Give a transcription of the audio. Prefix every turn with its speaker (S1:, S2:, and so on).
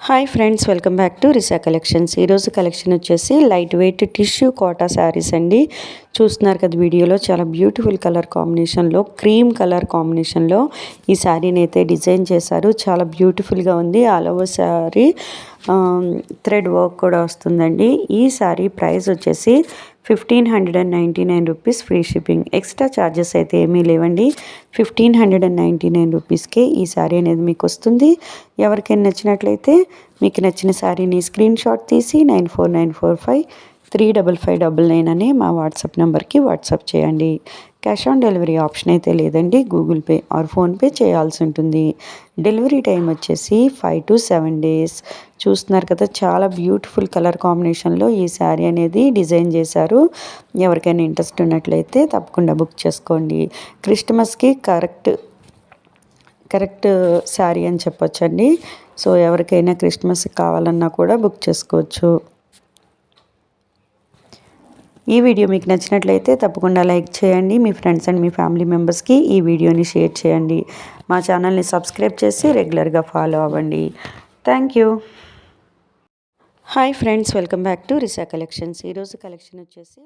S1: Hi friends, welcome back to Risa collections. ఈరోజు collection వచ్చేసి light weight tissue Kota saris అండి. చూస్తున్నారు కదా వీడియోలో, చాలా బ్యూటిఫుల్ కలర్ కాంబినేషన్లో, క్రీమ్ కలర్ కాంబినేషన్లో ఈ శారీని అయితే డిజైన్ చేశారు. చాలా బ్యూటిఫుల్గా ఉంది. All over sari thread work కూడా వస్తుందండి. ఈ శారీ ప్రైస్ వచ్చేసి 1599 rupees, free shipping. Extra charges అయితే ఏమీ లేవండి. 1599 రూపీస్కే ఈ శారీ అనేది మీకు వస్తుంది. ఎవరికైనా నచ్చినట్లయితే మీకు నచ్చిన శారీని స్క్రీన్ షాట్ తీసి 9494535599 అనే మా వాట్సాప్ నెంబర్కి వాట్సాప్ చేయండి. క్యాష్ ఆన్ డెలివరీ ఆప్షన్ అయితే లేదండి. గూగుల్ పే ఆర్ ఫోన్పే చేయాల్సి ఉంటుంది. డెలివరీ టైం వచ్చేసి 5 to 7 days. చూస్తున్నారు కదా, చాలా బ్యూటిఫుల్ కలర్ కాంబినేషన్లో ఈ శారీ అనేది డిజైన్ చేశారు. ఎవరికైనా ఇంట్రెస్ట్ ఉన్నట్లయితే తప్పకుండా బుక్ చేసుకోండి. క్రిస్మస్కి కరెక్ట్ శారీ అని చెప్పొచ్చండి. సో ఎవరికైనా క్రిస్మస్కి కావాలన్నా కూడా బుక్ చేసుకోవచ్చు. ఈ వీడియో మీకు నచ్చినట్లయితే తప్పకుండా లైక్ చేయండి. మీ ఫ్రెండ్స్ అండ్ మీ ఫ్యామిలీ మెంబర్స్కి ఈ వీడియోని షేర్ చేయండి. మా ఛానల్ని సబ్స్క్రైబ్ చేసి రెగ్యులర్గా ఫాలో అవ్వండి. Thank you. Hi friends, welcome back to Risa collections. ఈరోజు కలెక్షన్ వచ్చేసి